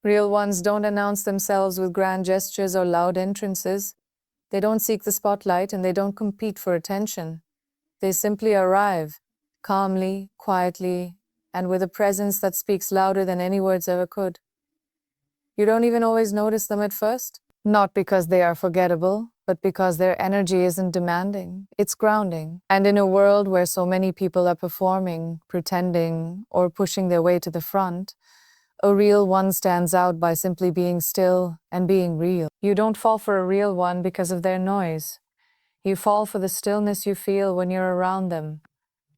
Real ones don't announce themselves with grand gestures or loud entrances. They don't seek the spotlight and they don't compete for attention. They simply arrive, calmly, quietly, and with a presence that speaks louder than any words ever could. You don't even always notice them at first. Not because they are forgettable, but because their energy isn't demanding. It's grounding. And in a world where so many people are performing, pretending, or pushing their way to the front, a real one stands out by simply being still and being real. You don't fall for a real one because of their noise. You fall for the stillness you feel when you're around them.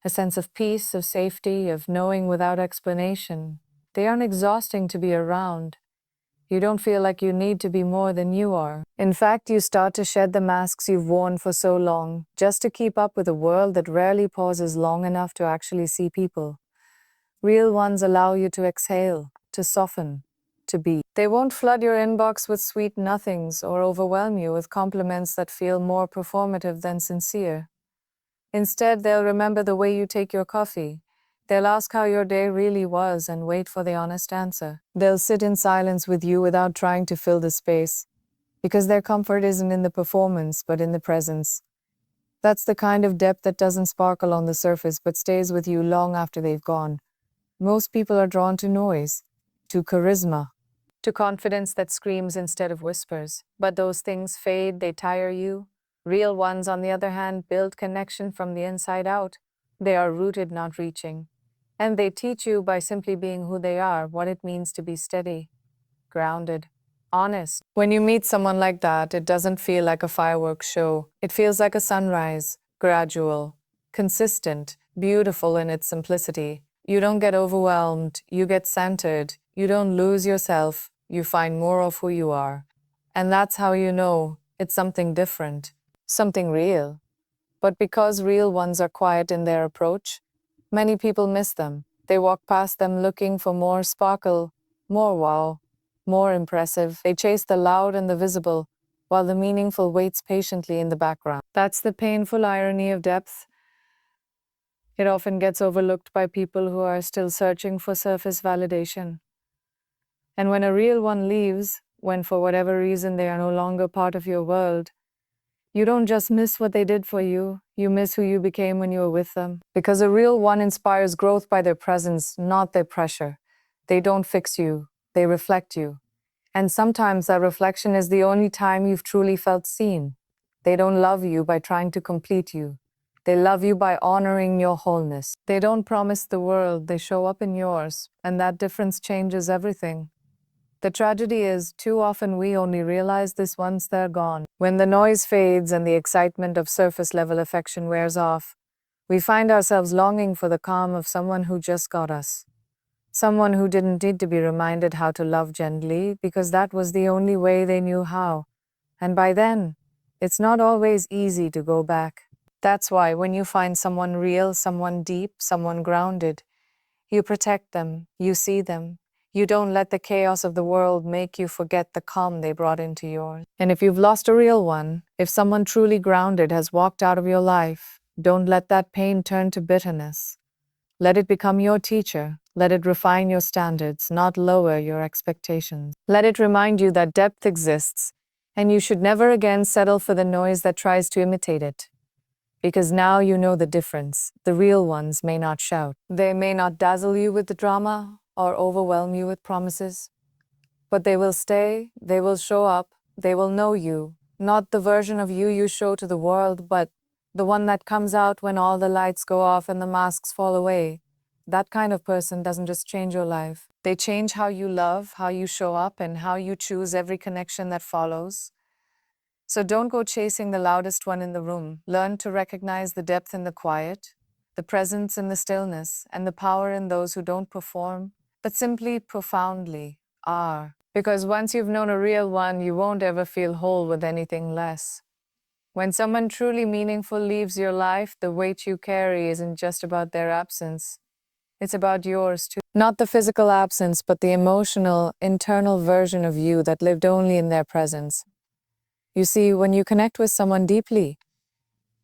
A sense of peace, of safety, of knowing without explanation. They aren't exhausting to be around. You don't feel like you need to be more than you are. In fact, you start to shed the masks you've worn for so long, just to keep up with a world that rarely pauses long enough to actually see people. Real ones allow you to exhale, to soften, to be. They won't flood your inbox with sweet nothings or overwhelm you with compliments that feel more performative than sincere. Instead, they'll remember the way you take your coffee. They'll ask how your day really was and wait for the honest answer. They'll sit in silence with you without trying to fill the space, because their comfort isn't in the performance, but in the presence. That's the kind of depth that doesn't sparkle on the surface, but stays with you long after they've gone. Most people are drawn to noise, to charisma, to confidence that screams instead of whispers. But those things fade, they tire you. Real ones, on the other hand, build connection from the inside out. They are rooted, not reaching. And they teach you by simply being who they are, what it means to be steady, grounded, honest. When you meet someone like that, it doesn't feel like a fireworks show. It feels like a sunrise, gradual, consistent, beautiful in its simplicity. You don't get overwhelmed, you get centered. You don't lose yourself, you find more of who you are. And that's how you know it's something different, something real. But because real ones are quiet in their approach, many people miss them. They walk past them looking for more sparkle, more wow, more impressive. They chase the loud and the visible, while the meaningful waits patiently in the background. That's the painful irony of depth. It often gets overlooked by people who are still searching for surface validation. And when a real one leaves, when for whatever reason they are no longer part of your world, you don't just miss what they did for you, you miss who you became when you were with them. Because a real one inspires growth by their presence, not their pressure. They don't fix you, they reflect you. And sometimes that reflection is the only time you've truly felt seen. They don't love you by trying to complete you. They love you by honoring your wholeness. They don't promise the world, they show up in yours, and that difference changes everything. The tragedy is, too often we only realize this once they're gone. When the noise fades and the excitement of surface-level affection wears off, we find ourselves longing for the calm of someone who just got us. Someone who didn't need to be reminded how to love gently, because that was the only way they knew how. And by then, it's not always easy to go back. That's why when you find someone real, someone deep, someone grounded, you protect them, you see them. You don't let the chaos of the world make you forget the calm they brought into yours. And if you've lost a real one, if someone truly grounded has walked out of your life, don't let that pain turn to bitterness. Let it become your teacher. Let it refine your standards, not lower your expectations. Let it remind you that depth exists, and you should never again settle for the noise that tries to imitate it. Because now you know the difference. The real ones may not shout. They may not dazzle you with the drama or overwhelm you with promises. But they will stay, they will show up, they will know you. Not the version of you you show to the world, but the one that comes out when all the lights go off and the masks fall away. That kind of person doesn't just change your life. They change how you love, how you show up, and how you choose every connection that follows. So don't go chasing the loudest one in the room. Learn to recognize the depth in the quiet, the presence in the stillness, and the power in those who don't perform, but simply profoundly are. Because once you've known a real one, you won't ever feel whole with anything less. When someone truly meaningful leaves your life, the weight you carry isn't just about their absence. It's about yours too. Not the physical absence, but the emotional, internal version of you that lived only in their presence. You see, when you connect with someone deeply,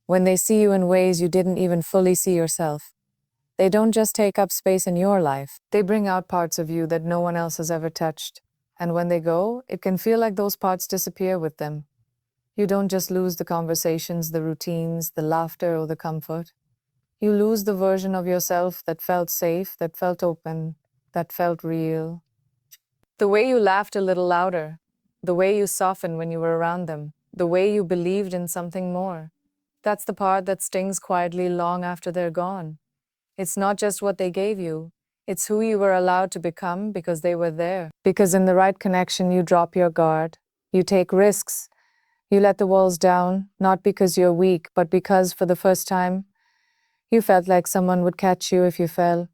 when they see you in ways you didn't even fully see yourself, they don't just take up space in your life, they bring out parts of you that no one else has ever touched. And when they go, it can feel like those parts disappear with them. You don't just lose the conversations, the routines, the laughter, or the comfort. You lose the version of yourself that felt safe, that felt open, that felt real. The way you laughed a little louder, the way you softened when you were around them, the way you believed in something more. That's the part that stings quietly long after they're gone. It's not just what they gave you, it's who you were allowed to become because they were there. Because in the right connection, you drop your guard, you take risks, you let the walls down, not because you're weak, but because for the first time, you felt like someone would catch you if you fell.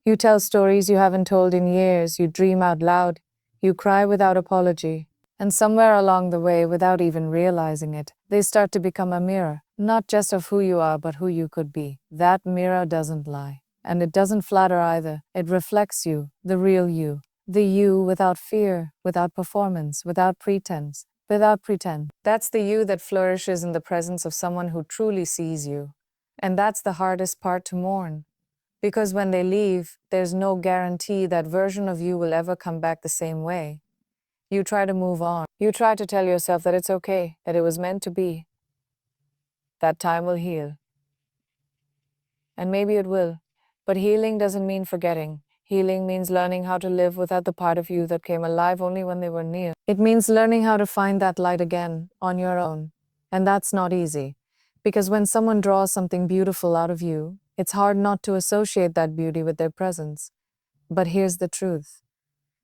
You tell stories you haven't told in years, you dream out loud, you cry without apology. And somewhere along the way, without even realizing it, they start to become a mirror, not just of who you are, but who you could be. That mirror doesn't lie. And it doesn't flatter either. It reflects you, the real you. The you without fear, without performance, without pretense, without pretend. That's the you that flourishes in the presence of someone who truly sees you. And that's the hardest part to mourn. Because when they leave, there's no guarantee that version of you will ever come back the same way. You try to move on. You try to tell yourself that it's okay, that it was meant to be, that time will heal. And maybe it will. But healing doesn't mean forgetting. Healing means learning how to live without the part of you that came alive only when they were near. It means learning how to find that light again, on your own. And that's not easy. Because when someone draws something beautiful out of you, it's hard not to associate that beauty with their presence. But here's the truth.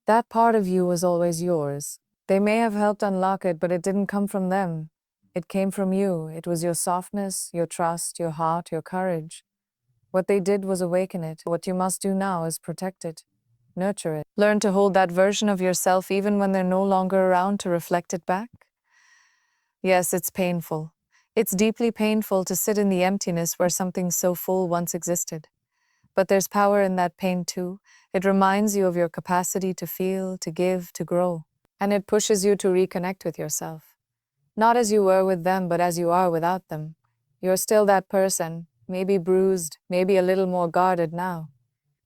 That part of you was always yours. They may have helped unlock it, but it didn't come from them. It came from you. It was your softness, your trust, your heart, your courage. What they did was awaken it. What you must do now is protect it, nurture it. Learn to hold that version of yourself even when they're no longer around to reflect it back. Yes, it's painful. It's deeply painful to sit in the emptiness where something so full once existed. But there's power in that pain too. It reminds you of your capacity to feel, to give, to grow. And it pushes you to reconnect with yourself. Not as you were with them, but as you are without them. You're still that person, maybe bruised, maybe a little more guarded now,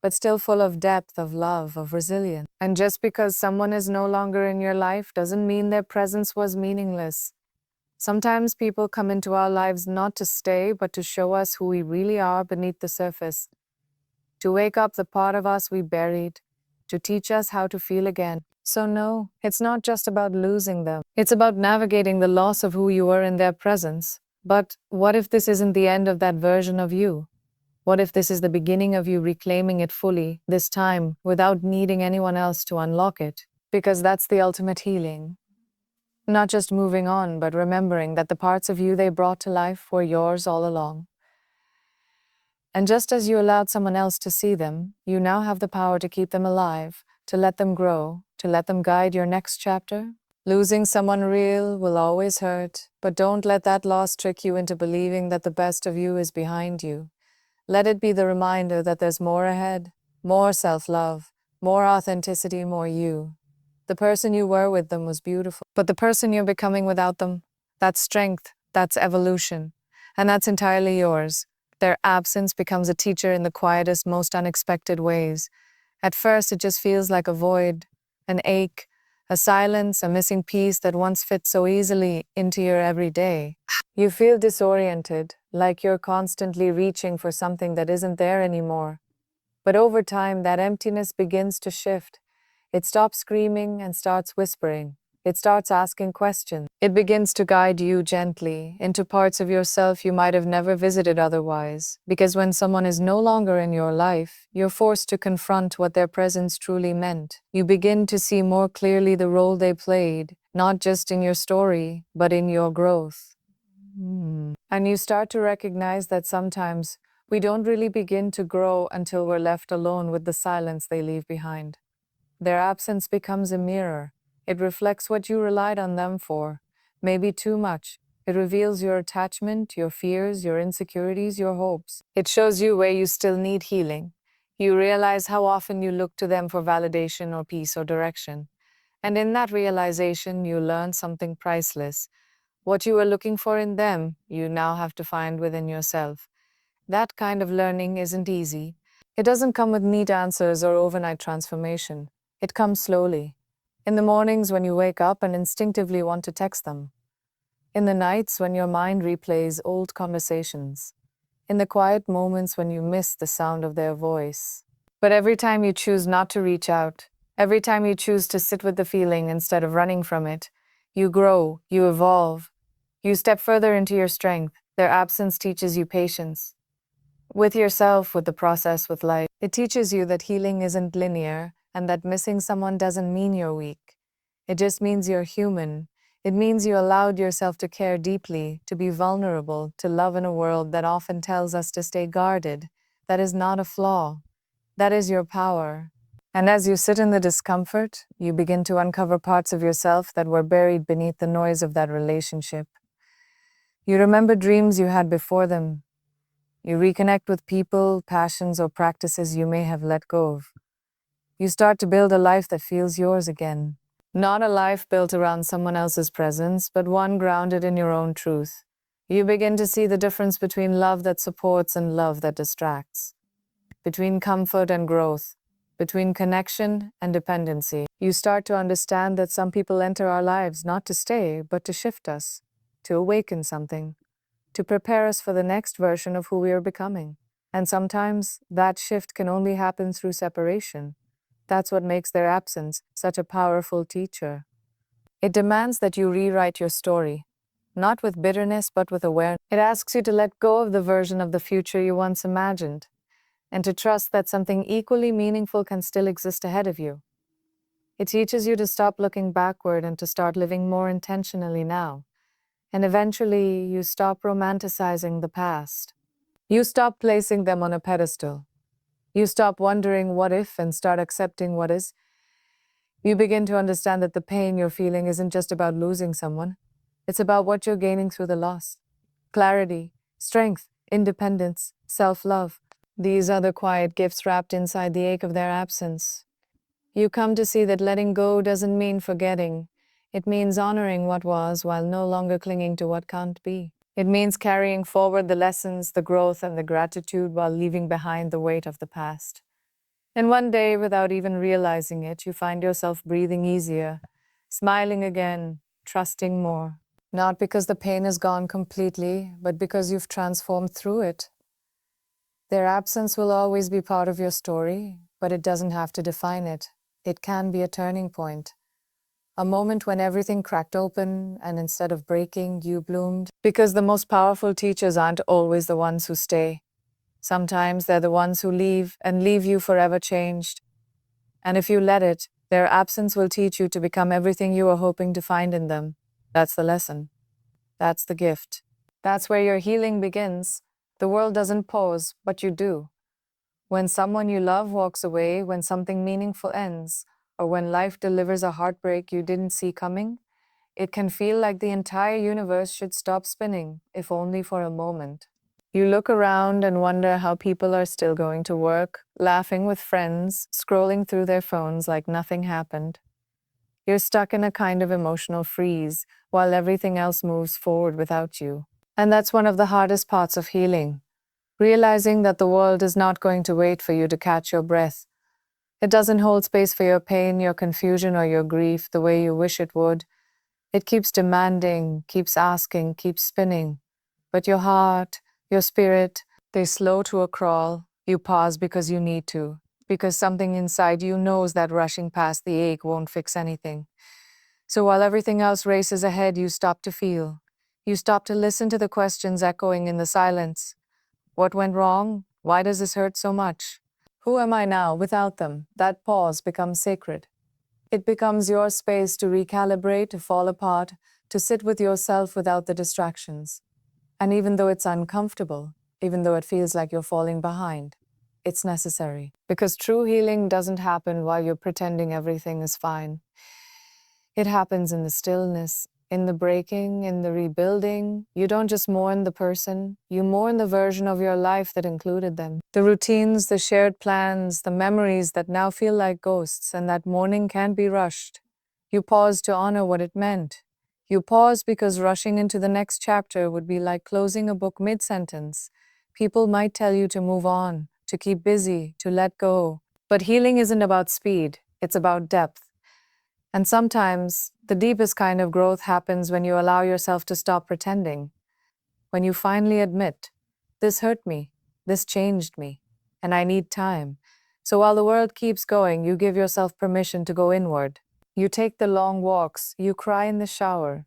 but still full of depth, of love, of resilience. And just because someone is no longer in your life doesn't mean their presence was meaningless. Sometimes people come into our lives not to stay, but to show us who we really are beneath the surface. To wake up the part of us we buried, to teach us how to feel again. So no, it's not just about losing them. It's about navigating the loss of who you were in their presence. But what if this isn't the end of that version of you? What if this is the beginning of you reclaiming it fully, this time, without needing anyone else to unlock it? Because that's the ultimate healing. Not just moving on, but remembering that the parts of you they brought to life were yours all along. And just as you allowed someone else to see them, you now have the power to keep them alive, to let them grow, to let them guide your next chapter. Losing someone real will always hurt, but don't let that loss trick you into believing that the best of you is behind you. Let it be the reminder that there's more ahead, more self-love, more authenticity, more you. The person you were with them was beautiful, but the person you're becoming without them, that's strength, that's evolution, and that's entirely yours. Their absence becomes a teacher in the quietest, most unexpected ways. At first, it just feels like a void, an ache, a silence, a missing piece that once fit so easily into your everyday. You feel disoriented, like you're constantly reaching for something that isn't there anymore. But over time, that emptiness begins to shift. It stops screaming and starts whispering. It starts asking questions. It begins to guide you gently into parts of yourself you might have never visited otherwise. Because when someone is no longer in your life, you're forced to confront what their presence truly meant. You begin to see more clearly the role they played, not just in your story, but in your growth. And you start to recognize that sometimes we don't really begin to grow until we're left alone with the silence they leave behind. Their absence becomes a mirror. It reflects what you relied on them for, maybe too much. It reveals your attachment, your fears, your insecurities, your hopes. It shows you where you still need healing. You realize how often you look to them for validation or peace or direction. And in that realization, you learn something priceless. What you were looking for in them, you now have to find within yourself. That kind of learning isn't easy. It doesn't come with neat answers or overnight transformation. It comes slowly, In the mornings when you wake up and instinctively want to text them. In the nights when your mind replays old conversations. In the quiet moments when you miss the sound of their voice. But every time you choose not to reach out, every time you choose to sit with the feeling instead of running from it, you grow, you evolve, you step further into your strength. Their absence teaches you patience. With yourself, with the process, with life. It teaches you that healing isn't linear and that missing someone doesn't mean you're weak. It just means you're human. It means you allowed yourself to care deeply, to be vulnerable, to love in a world that often tells us to stay guarded. That is not a flaw. That is your power. And as you sit in the discomfort, you begin to uncover parts of yourself that were buried beneath the noise of that relationship. You remember dreams you had before them. You reconnect with people, passions, or practices you may have let go of. You start to build a life that feels yours again. Not a life built around someone else's presence, but one grounded in your own truth. You begin to see the difference between love that supports and love that distracts, between comfort and growth, between connection and dependency. You start to understand that some people enter our lives not to stay, but to shift us, to awaken something, to prepare us for the next version of who we are becoming. And sometimes that shift can only happen through separation. That's what makes their absence such a powerful teacher. It demands that you rewrite your story, not with bitterness, but with awareness. It asks you to let go of the version of the future you once imagined, and to trust that something equally meaningful can still exist ahead of you. It teaches you to stop looking backward and to start living more intentionally now. And eventually, you stop romanticizing the past. You stop placing them on a pedestal. You stop wondering what if and start accepting what is. You begin to understand that the pain you're feeling isn't just about losing someone. It's about what you're gaining through the loss. Clarity, strength, independence, self-love. These are the quiet gifts wrapped inside the ache of their absence. You come to see that letting go doesn't mean forgetting. It means honoring what was while no longer clinging to what can't be. It means carrying forward the lessons, the growth, and the gratitude while leaving behind the weight of the past. And one day, without even realizing it, you find yourself breathing easier, smiling again, trusting more. Not because the pain is gone completely, but because you've transformed through it. Their absence will always be part of your story, but it doesn't have to define it. It can be a turning point. A moment when everything cracked open and instead of breaking, you bloomed. Because the most powerful teachers aren't always the ones who stay. Sometimes they're the ones who leave and leave you forever changed. And if you let it, their absence will teach you to become everything you were hoping to find in them. That's the lesson. That's the gift. That's where your healing begins. The world doesn't pause, but you do. When someone you love walks away, when something meaningful ends, or when life delivers a heartbreak you didn't see coming, it can feel like the entire universe should stop spinning, if only for a moment. You look around and wonder how people are still going to work, laughing with friends, scrolling through their phones like nothing happened. You're stuck in a kind of emotional freeze while everything else moves forward without you. And that's one of the hardest parts of healing. Realizing that the world is not going to wait for you to catch your breath. It doesn't hold space for your pain, your confusion, or your grief the way you wish it would. It keeps demanding, keeps asking, keeps spinning. But your heart, your spirit, they slow to a crawl. You pause because you need to, because something inside you knows that rushing past the ache won't fix anything. So while everything else races ahead, you stop to feel. You stop to listen to the questions echoing in the silence. What went wrong? Why does this hurt so much? Who am I now without them? That pause becomes sacred. It becomes your space to recalibrate, to fall apart, to sit with yourself without the distractions. And even though it's uncomfortable, even though it feels like you're falling behind, it's necessary. Because true healing doesn't happen while you're pretending everything is fine. It happens in the stillness, in the breaking, in the rebuilding. You don't just mourn the person, you mourn the version of your life that included them. The routines, the shared plans, the memories that now feel like ghosts, and that mourning can't be rushed. You pause to honor what it meant. You pause because rushing into the next chapter would be like closing a book mid-sentence. People might tell you to move on, to keep busy, to let go. But healing isn't about speed, it's about depth. And sometimes the deepest kind of growth happens when you allow yourself to stop pretending, when you finally admit, this hurt me, this changed me, and I need time. So while the world keeps going, you give yourself permission to go inward. You take the long walks, you cry in the shower,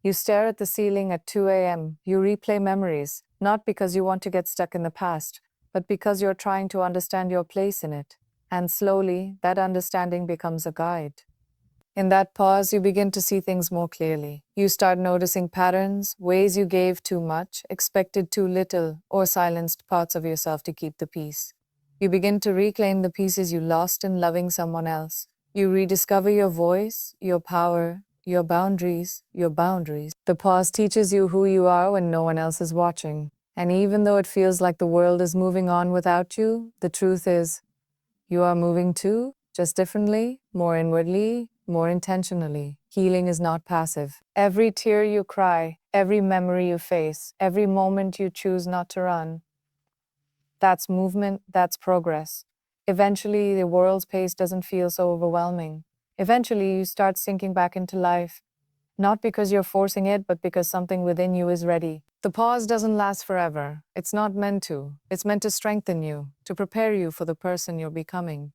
you stare at the ceiling at 2 a.m., you replay memories, not because you want to get stuck in the past, but because you're trying to understand your place in it. And slowly, that understanding becomes a guide. In that pause, you begin to see things more clearly. You start noticing patterns, ways you gave too much, expected too little, or silenced parts of yourself to keep the peace. You begin to reclaim the pieces you lost in loving someone else. You rediscover your voice, your power, your boundaries, your boundaries. The pause teaches you who you are when no one else is watching. And even though it feels like the world is moving on without you, the truth is, you are moving too, just differently, more inwardly, more intentionally. Healing is not passive. Every tear you cry, every memory you face, every moment you choose not to run, that's movement, that's progress. Eventually, the world's pace doesn't feel so overwhelming. Eventually, you start sinking back into life, not because you're forcing it, but because something within you is ready. The pause doesn't last forever. It's not meant to. It's meant to strengthen you, to prepare you for the person you're becoming.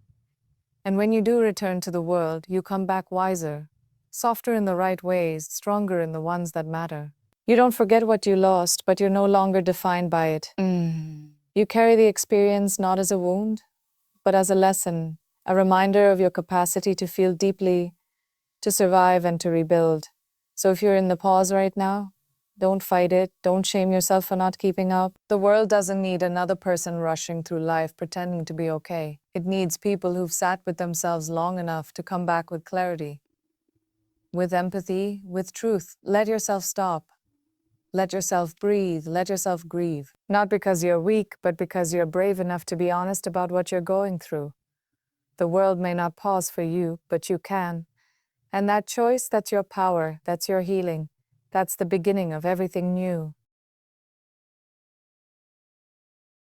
And when you do return to the world, you come back wiser, softer in the right ways, stronger in the ones that matter. You don't forget what you lost, but you're no longer defined by it. You carry the experience not as a wound, but as a lesson, a reminder of your capacity to feel deeply, to survive, and to rebuild. So if you're in the pause right now, don't fight it. Don't shame yourself for not keeping up. The world doesn't need another person rushing through life pretending to be okay. It needs people who've sat with themselves long enough to come back with clarity, with empathy, with truth. Let yourself stop. Let yourself breathe. Let yourself grieve. Not because you're weak, but because you're brave enough to be honest about what you're going through. The world may not pause for you, but you can. And that choice, that's your power, that's your healing. That's the beginning of everything new.